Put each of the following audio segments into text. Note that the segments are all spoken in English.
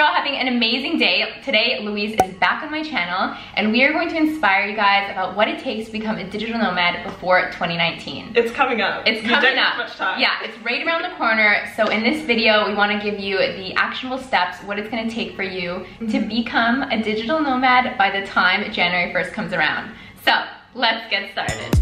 all having an amazing day. Today, Louise is back on my channel, and we are going to inspire you guys about what it takes to become a digital nomad before 2019. It's coming up. It's coming up. You don't have much time. Yeah, it's right around the corner. So in this video, we want to give you the actionable steps, what it's going to take for you to become a digital nomad by the time January 1st comes around. So let's get started.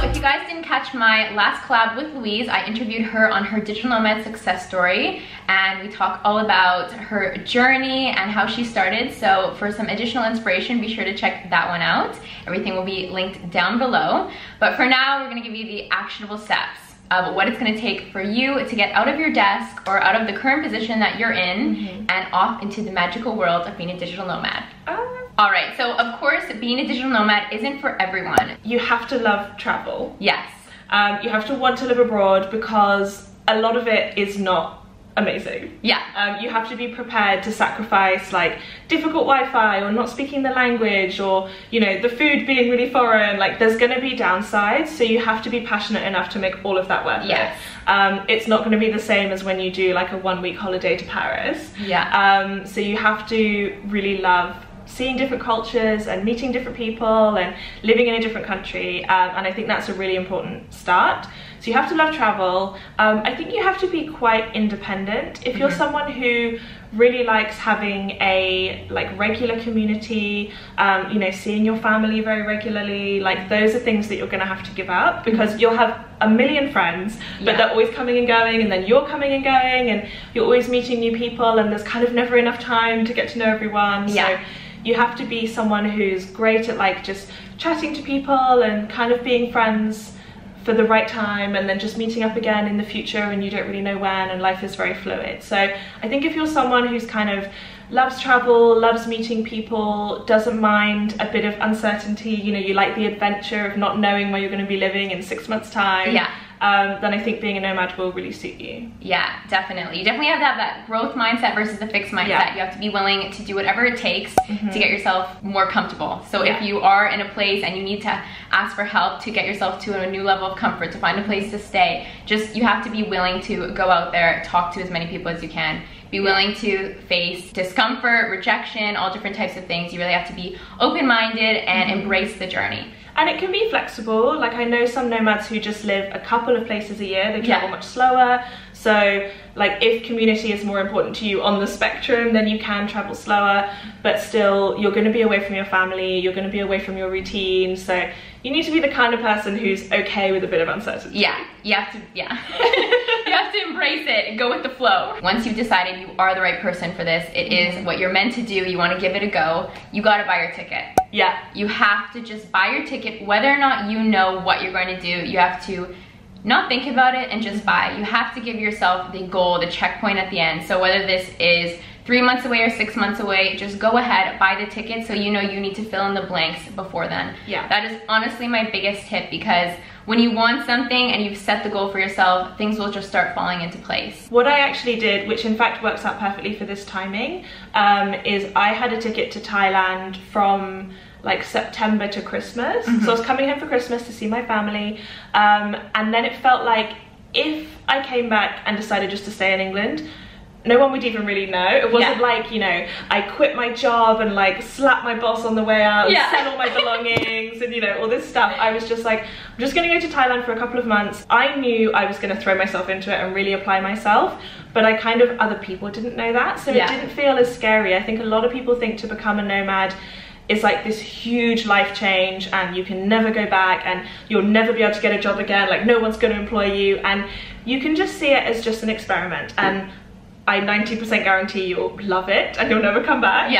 If you guys didn't catch my last collab with Louise, I interviewed her on her digital nomad success story, and we talk all about her journey and how she started. So for some additional inspiration, be sure to check that one out. Everything will be linked down below. But for now, we're gonna give you the actionable steps of what it's gonna take for you to get out of your desk or out of the current position that you're in and off into the magical world of being a digital nomad. Alright, so of course, being a digital nomad isn't for everyone. You have to love travel. Yes. You have to want to live abroad because a lot of it is not amazing. Yeah. You have to be prepared to sacrifice like difficult Wi-Fi or not speaking the language or, you know, the food being really foreign. Like there's going to be downsides, so you have to be passionate enough to make all of that worth it. It's not going to be the same as when you do like a 1-week holiday to Paris. Yeah. So you have to really love seeing different cultures and meeting different people and living in a different country, and I think that's a really important start. So you have to love travel. I think you have to be quite independent. If you're someone who really likes having a like regular community, you know, seeing your family very regularly, like those are things that you're gonna have to give up, because you'll have a million friends, but they're always coming and going, and then you're coming and going, and you're always meeting new people, and there's kind of never enough time to get to know everyone. So you have to be someone who's great at like just chatting to people and kind of being friends for the right time, and then just meeting up again in the future and you don't really know when, and life is very fluid. So I think if you're someone who's kind of loves travel, loves meeting people, doesn't mind a bit of uncertainty, you know, you like the adventure of not knowing where you're going to be living in 6 months time, then I think being a nomad will really suit you. Yeah, definitely. You definitely have to have that growth mindset versus the fixed mindset. You have to be willing to do whatever it takes to get yourself more comfortable. So if you are in a place and you need to ask for help to get yourself to a new level of comfort, to find a place to stay, just you have to be willing to go out there, talk to as many people as you can. Be willing to face discomfort, rejection, all different types of things. You really have to be open-minded and embrace the journey. And it can be flexible. Like I know some nomads who just live a couple of places a year. They travel much slower. So like if community is more important to you on the spectrum, then you can travel slower, but still you're going to be away from your family, you're going to be away from your routine. So you need to be the kind of person who's okay with a bit of uncertainty. Yeah, you have to, you have to embrace it and go with the flow. Once you've decided you are the right person for this, it is what you're meant to do, you want to give it a go, you got to buy your ticket. Yeah. You have to just buy your ticket, whether or not you know what you're going to do. You have to not think about it and just buy. You have to give yourself the goal, the checkpoint at the end. So whether this is 3 months away or 6 months away, just go ahead, buy the ticket, so you know you need to fill in the blanks before then. Yeah. That is honestly my biggest tip, because when you want something and you've set the goal for yourself, things will just start falling into place. What I actually did, which in fact works out perfectly for this timing, is I had a ticket to Thailand from like September to Christmas. So I was coming home for Christmas to see my family, and then it felt like if I came back and decided just to stay in England, no one would even really know. It wasn't like, you know, I quit my job and like slapped my boss on the way out and sent all my belongings and, you know, all this stuff. I was just like, I'm just gonna go to Thailand for a couple of months. I knew I was gonna throw myself into it and really apply myself, but I kind of, other people didn't know that, so it didn't feel as scary. I think a lot of people think to become a nomad is like this huge life change and you can never go back and you'll never be able to get a job again, like no one's going to employ you, and you can just see it as just an experiment, and I 90% guarantee you'll love it and you'll never come back.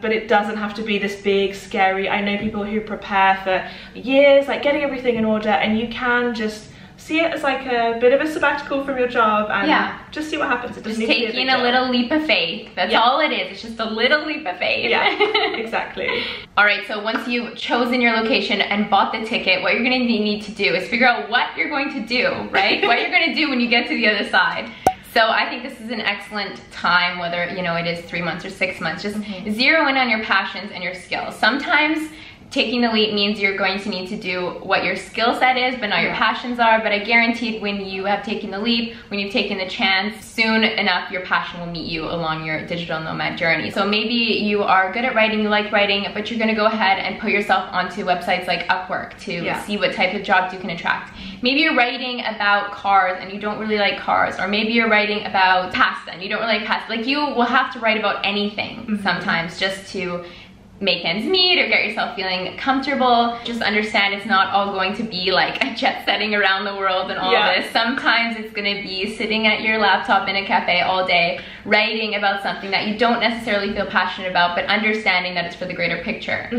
But it doesn't have to be this big scary. I know people who prepare for years, like getting everything in order, and you can just see it as like a bit of a sabbatical from your job and just see what happens. It just taking a little leap of faith. That's all it is. It's just a little leap of faith. Yeah, exactly. All right, so once you've chosen your location and bought the ticket, what you're gonna need to do is figure out what you're going to do, right? What you're gonna do when you get to the other side. So I think this is an excellent time, whether, you know, it is 3 months or 6 months, just zero in on your passions and your skills. Sometimes taking the leap means you're going to need to do what your skill set is, but not your passions are. But I guaranteed when you have taken the leap, when you've taken the chance, soon enough your passion will meet you along your digital nomad journey. So maybe you are good at writing, you like writing, but you're gonna go ahead and put yourself onto websites like Upwork to see what type of jobs you can attract. Maybe you're writing about cars and you don't really like cars, or maybe you're writing about pasta and you don't really like pasta. Like, you will have to write about anything sometimes just to make ends meet or get yourself feeling comfortable. Just understand it's not all going to be like a jet setting around the world and all of this. Sometimes it's gonna be sitting at your laptop in a cafe all day, writing about something that you don't necessarily feel passionate about, but understanding that it's for the greater picture.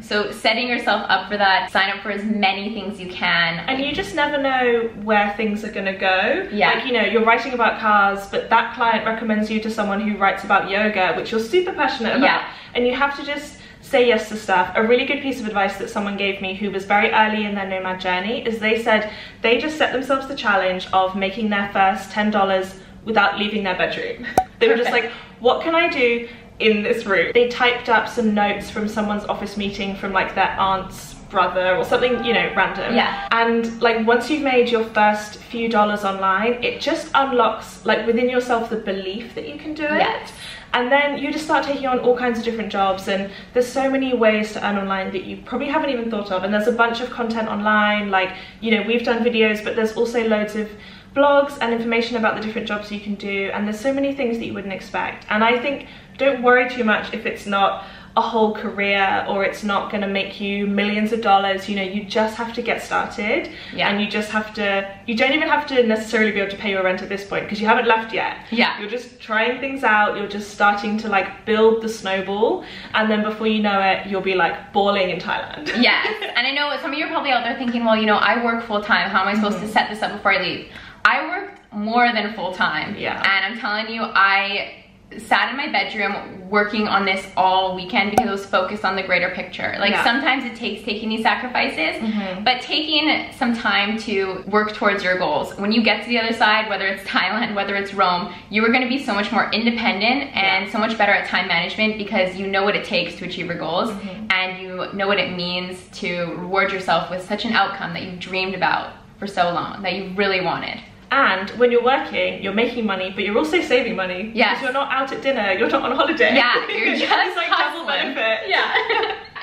So setting yourself up for that, sign up for as many things you can. And you just never know where things are gonna go. Like, you know, you're writing about cars, but that client recommends you to someone who writes about yoga, which you're super passionate about. And you have to just say yes to stuff. A really good piece of advice that someone gave me who was very early in their nomad journey is they said they just set themselves the challenge of making their first $10 without leaving their bedroom. They were just like, what can I do in this room? They typed up some notes from someone's office meeting from like their aunt's brother or something, you know, random. And like, once you've made your first few dollars online, it just unlocks like within yourself the belief that you can do it. And then you just start taking on all kinds of different jobs, and there's so many ways to earn online that you probably haven't even thought of. And there's a bunch of content online, like, you know, we've done videos, but there's also loads of blogs and information about the different jobs you can do, and there's so many things that you wouldn't expect. And I think don't worry too much if it's not a whole career or it's not going to make you millions of dollars. You know, you just have to get started. And you just have to, you don't even have to necessarily be able to pay your rent at this point because you haven't left yet. You're just trying things out, you're just starting to like build the snowball, and then before you know it, you'll be like balling in Thailand. And I know some of you are probably out there thinking, well, you know, I work full-time, how am I supposed to set this up before I leave? I worked more than full-time, and I'm telling you, I sat in my bedroom working on this all weekend because I was focused on the greater picture. Like, sometimes it takes taking these sacrifices, but taking some time to work towards your goals. When you get to the other side, whether it's Thailand, whether it's Rome, you are going to be so much more independent and so much better at time management because you know what it takes to achieve your goals, and you know what it means to reward yourself with such an outcome that you've dreamed about for so long, that you really wanted. And when you're working, you're making money, but you're also saving money. Because you're not out at dinner, you're not on holiday. You're just it's like double benefit.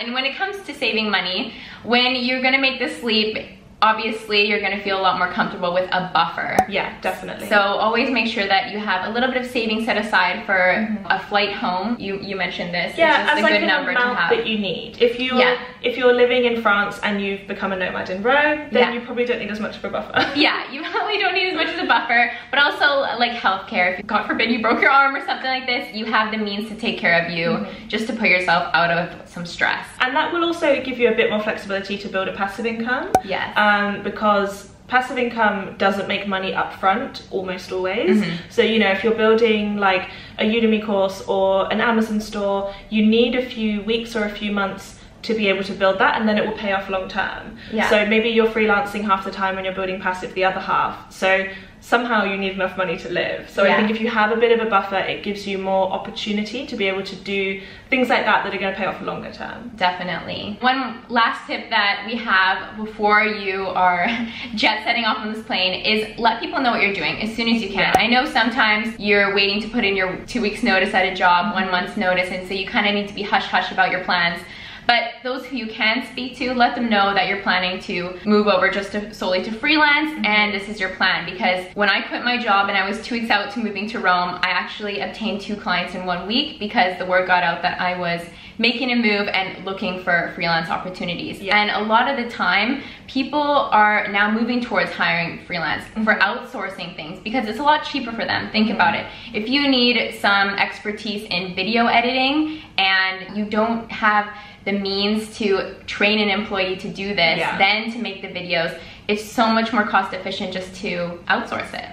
And when it comes to saving money, when you're gonna make this leap, obviously you're gonna feel a lot more comfortable with a buffer. Definitely. So always make sure that you have a little bit of savings set aside for a flight home. You mentioned this. It's just a good number to have. That you need. If you're living in France and you've become a nomad in Rome, then you probably don't need as much of a buffer. You probably don't need as much as a buffer, but also like healthcare. If God forbid you broke your arm or something like this, you have the means to take care of you just to put yourself out of some stress. And that will also give you a bit more flexibility to build a passive income. Because passive income doesn't make money up front almost always. So, you know, if you're building like a Udemy course or an Amazon store, you need a few weeks or a few months to be able to build that, and then it will pay off long term. So maybe you're freelancing half the time and you're building passive the other half. So somehow you need enough money to live. So I think if you have a bit of a buffer, it gives you more opportunity to be able to do things like that that are going to pay off longer term. Definitely. One last tip that we have before you are jet setting off on this plane is let people know what you're doing as soon as you can. I know sometimes you're waiting to put in your 2 weeks notice at a job, 1 month's notice, and so you kind of need to be hush-hush about your plans. But those who you can speak to, let them know that you're planning to move over just solely to freelance, and this is your plan. Because when I quit my job and I was 2 weeks out to moving to Rome, I actually obtained 2 clients in 1 week because the word got out that I was making a move and looking for freelance opportunities. And a lot of the time, people are now moving towards hiring freelance for outsourcing things because it's a lot cheaper for them. Think about it. If you need some expertise in video editing and you don't have the means to train an employee to do this, then to make the videos, it's so much more cost efficient just to outsource it.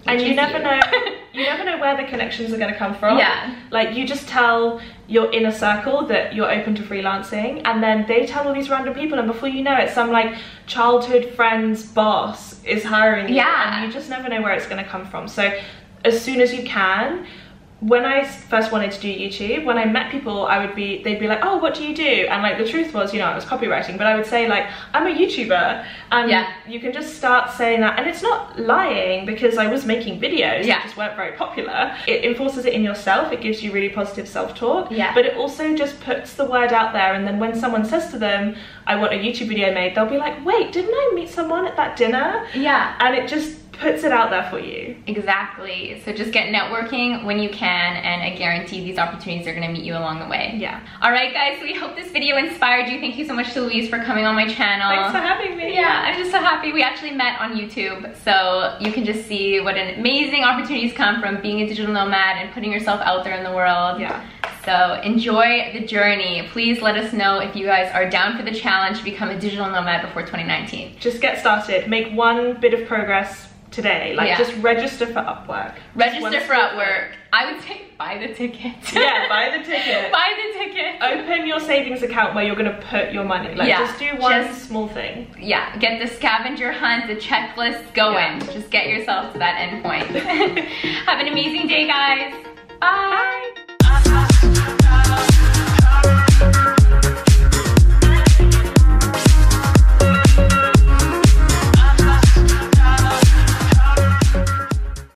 And you never know where the connections are going to come from. Like, you just tell your inner circle that you're open to freelancing, and then they tell all these random people, and before you know it, some like childhood friend's boss is hiring you, and you just never know where it's going to come from. So as soon as you can, when I first wanted to do YouTube, when I met people, they'd be like, oh, what do you do? And like the truth was, you know, I was copywriting, but I would say like, I'm a YouTuber. And you can just start saying that. And it's not lying, because I was making videos that just weren't very popular. It enforces it in yourself. It gives you really positive self-talk. But it also just puts the word out there. And then when someone says to them, I want a YouTube video made, they'll be like, wait, didn't I meet someone at that dinner? And it just puts it out there for you. Exactly. So just get networking when you can, and I guarantee these opportunities are going to meet you along the way. All right, guys, so we hope this video inspired you. Thank you so much to Louise for coming on my channel. Thanks for having me. I'm just so happy. We actually met on YouTube, so you can just see what an amazing opportunities come from being a digital nomad and putting yourself out there in the world. So enjoy the journey. Please let us know if you guys are down for the challenge to become a digital nomad before 2019. Just get started. Make one bit of progress today. Like just register for Upwork. Register for Upwork. I would say buy the ticket. Buy the ticket. Buy the ticket. Open your savings account where you're going to put your money. Like just do one small thing. Get the scavenger hunt, the checklist going. Just get yourself to that end point. Have an amazing day, guys. Bye.